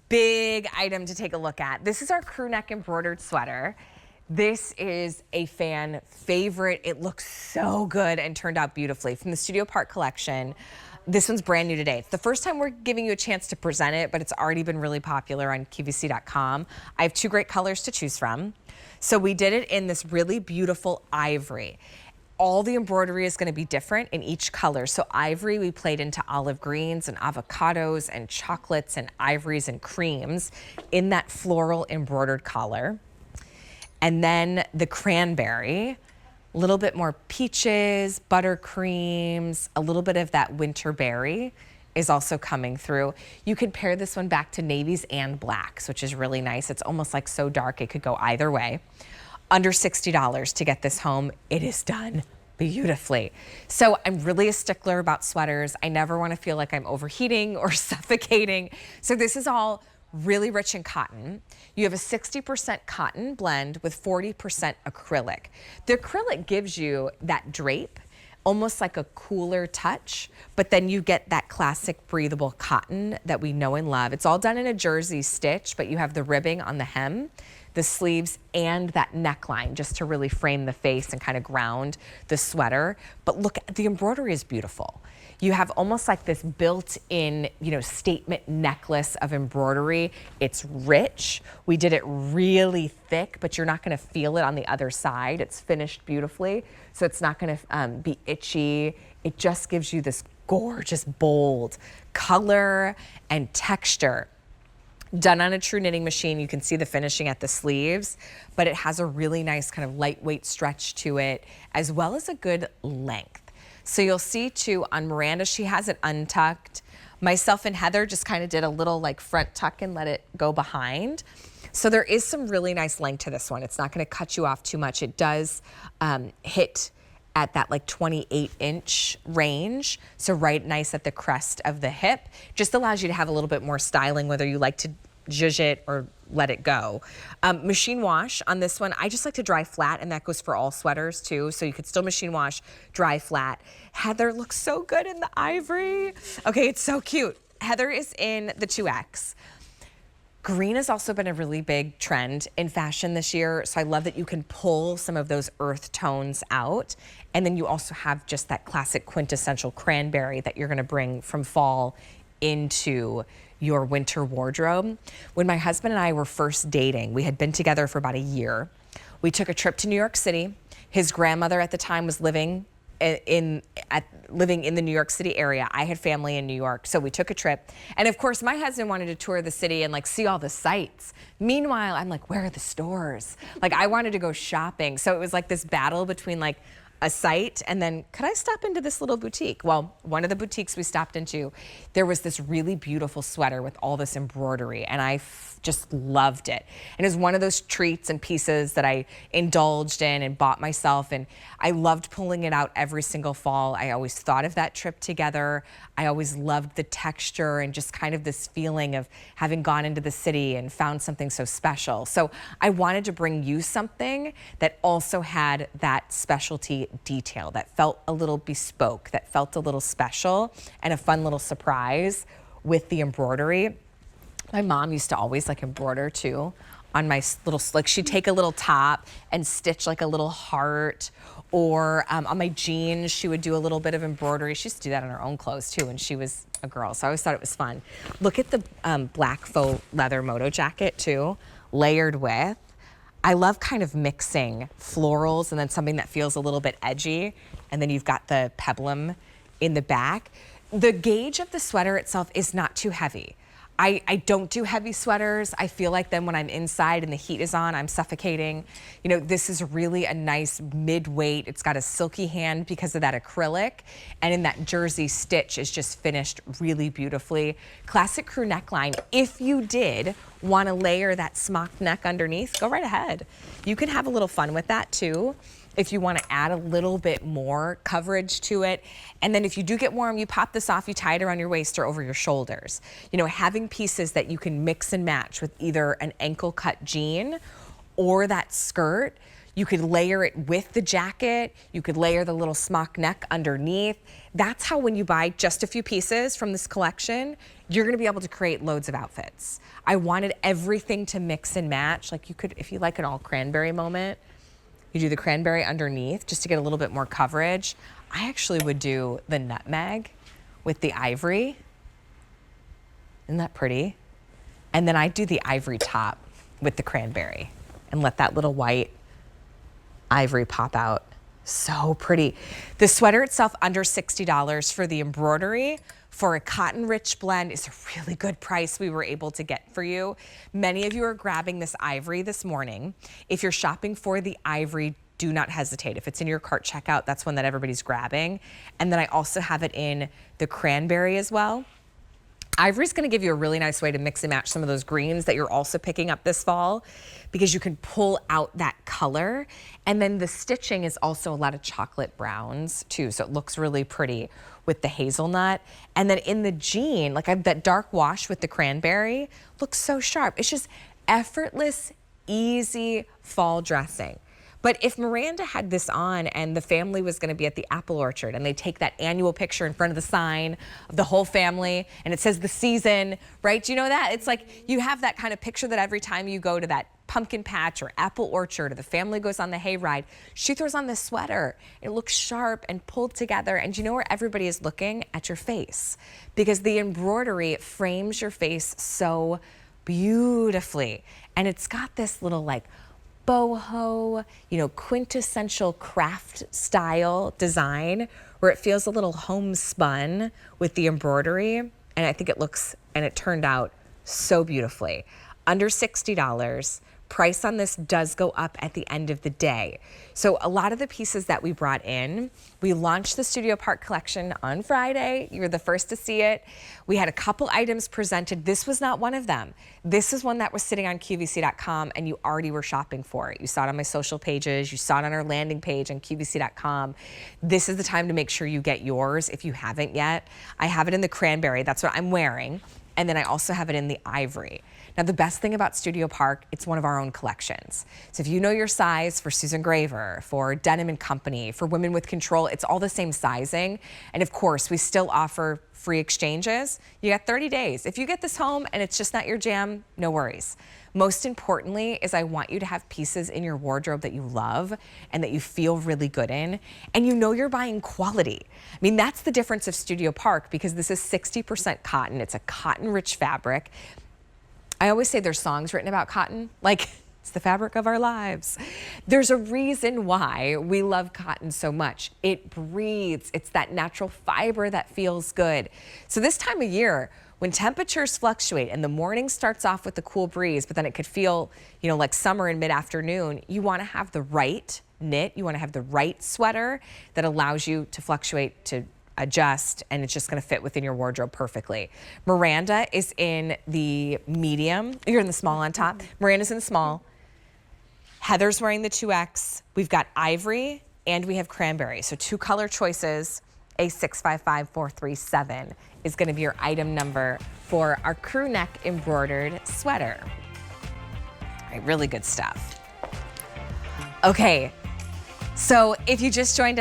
big item to take a look at. This is our crew neck embroidered sweater. This is a fan favorite. It looks so good and turned out beautifully from the Studio Park collection. This one's brand new today. It's the first time we're giving you a chance to present it, but it's already been really popular on QVC.com. I have two great colors to choose from. So we did it in this really beautiful ivory. All the embroidery is going to be different in each color. So ivory, we played into olive greens and avocados and chocolates and ivories and creams in that floral embroidered collar. And then the cranberry, a little bit more peaches, buttercreams, a little bit of that winter berry is also coming through. You could pair this one back to navies and blacks, which is really nice. It's almost like so dark it could go either way. Under $60 to get this home. It is done beautifully. So I'm really a stickler about sweaters. I never want to feel like I'm overheating or suffocating. So this is all really rich in cotton. You have a 60% cotton blend with 40% acrylic. The acrylic gives you that drape, almost like a cooler touch, but then you get that classic breathable cotton that we know and love. It's all done in a jersey stitch, but you have the ribbing on the hem, the sleeves, and that neckline just to really frame the face and kind of ground the sweater. But look, the embroidery is beautiful. You have almost like this built-in, statement necklace of embroidery. It's rich. We did it really thick, but you're not gonna feel it on the other side. It's finished beautifully, so it's not gonna be itchy. It just gives you this gorgeous, bold color and texture. Done on a true knitting machine. You can see the finishing at the sleeves, but it has a really nice kind of lightweight stretch to it, as well as a good length. So you'll see too on Miranda, she has it untucked. Myself and Heather just kind of did a little like front tuck and let it go behind. So there is some really nice length to this one. It's not going to cut you off too much. It does hit at that like 28-inch range. So right nice at the crest of the hip. Just allows you to have a little bit more styling, whether you like to zhuzh it or let it go. Machine wash on this one, I just like to dry flat, and that goes for all sweaters too. So you could still machine wash, dry flat. Heather looks so good in the ivory. Okay, it's so cute. Heather is in the 2X. Green has also been a really big trend in fashion this year, so I love that you can pull some of those earth tones out, and then you also have just that classic quintessential cranberry that you're gonna bring from fall into your winter wardrobe. When my husband and I were first dating, we had been together for about a year. We took a trip to New York City. His grandmother at the time was living in the New York City area. I had family in New York, so we took a trip. And of course, my husband wanted to tour the city and like see all the sights. Meanwhile, I'm like, where are the stores? Like I wanted to go shopping. So it was like this battle between like a site and then, could I stop into this little boutique? Well, one of the boutiques we stopped into, there was this really beautiful sweater with all this embroidery, and I just loved it. And it was one of those treats and pieces that I indulged in and bought myself, and I loved pulling it out every single fall. I always thought of that trip together. I always loved the texture and just kind of this feeling of having gone into the city and found something so special. So I wanted to bring you something that also had that specialty detail, that felt a little bespoke, that felt a little special, and a fun little surprise with the embroidery. My mom used to always like embroider too on my little, like she'd take a little top and stitch like a little heart, or on my jeans, she would do a little bit of embroidery. She used to do that on her own clothes too when she was a girl, so I always thought it was fun. Look at the black faux leather moto jacket too, layered with. I love kind of mixing florals and then something that feels a little bit edgy, and then you've got the peplum in the back. The gauge of the sweater itself is not too heavy. I don't do heavy sweaters. I feel like then when I'm inside and the heat is on, I'm suffocating. This is really a nice mid-weight. It's got a silky hand because of that acrylic, and in that jersey stitch is just finished really beautifully. Classic crew neckline. If you did want to layer that smock neck underneath, go right ahead. You can have a little fun with that too, if you want to add a little bit more coverage to it. And then if you do get warm, you pop this off, you tie it around your waist or over your shoulders. Having pieces that you can mix and match with either an ankle cut jean or that skirt, You could layer it with the jacket. You could layer the little smock neck underneath. That's how when you buy just a few pieces from this collection, you're gonna be able to create loads of outfits. I wanted everything to mix and match. Like you could, if you like an all cranberry moment, you do the cranberry underneath just to get a little bit more coverage. I actually would do the nutmeg with the ivory. Isn't that pretty? And then I do the ivory top with the cranberry and let that little white ivory pop out. So pretty. The sweater itself under $60 for the embroidery. For a cotton rich blend is a really good price we were able to get for you. Many of you are grabbing this ivory this morning. If you're shopping for the ivory, do not hesitate. If it's in your cart checkout, that's one that everybody's grabbing. And then I also have it in the cranberry as well. Ivory's gonna give you a really nice way to mix and match some of those greens that you're also picking up this fall, because you can pull out that color. And then the stitching is also a lot of chocolate browns too, so it looks really pretty with the hazelnut. And then in the jean, like that dark wash with the cranberry, looks so sharp. It's just effortless, easy fall dressing. But if Miranda had this on and the family was gonna be at the apple orchard and they take that annual picture in front of the sign of the whole family and it says the season, right? Do you know that? It's like you have that kind of picture that every time you go to that pumpkin patch or apple orchard or the family goes on the hayride, she throws on this sweater. It looks sharp and pulled together, and you know where everybody is looking? At your face, because the embroidery frames your face so beautifully. And it's got this little like boho, you know, quintessential craft style design where it feels a little homespun with the embroidery. And I think it looks, and it turned out so beautifully. Under $60. Price on this does go up at the end of the day. So a lot of the pieces that we brought in, we launched the Studio Park collection on Friday. You were the first to see it. We had a couple items presented. This was not one of them. This is one that was sitting on QVC.com and you already were shopping for it. You saw it on my social pages. You saw it on our landing page on QVC.com. This is the time to make sure you get yours if you haven't yet. I have it in the cranberry. That's what I'm wearing. And then I also have it in the ivory. Now, the best thing about Studio Park, it's one of our own collections. So if you know your size for Susan Graver, for Denim & Company, for Women with Control, it's all the same sizing. And of course, we still offer free exchanges. You got 30 days. If you get this home and it's just not your jam, no worries. Most importantly is I want you to have pieces in your wardrobe that you love and that you feel really good in, and you know you're buying quality. I mean, that's the difference of Studio Park, because this is 60% cotton. It's a cotton-rich fabric. I always say there's songs written about cotton, like it's the fabric of our lives. There's a reason why we love cotton so much. It breathes. It's that natural fiber that feels good. So this time of year, when temperatures fluctuate and the morning starts off with the cool breeze, but then it could feel, you know, like summer in mid-afternoon, you want to have the right knit. You want to have the right sweater that allows you to fluctuate, to adjust, and it's just going to fit within your wardrobe perfectly. Miranda is in the medium. You're in the small on top. Miranda's in the small. Heather's wearing the 2X. We've got ivory and we have cranberry. So 2 color choices. A655437 is going to be your item number for our crew neck embroidered sweater. All right, really good stuff. Okay, so if you just joined us,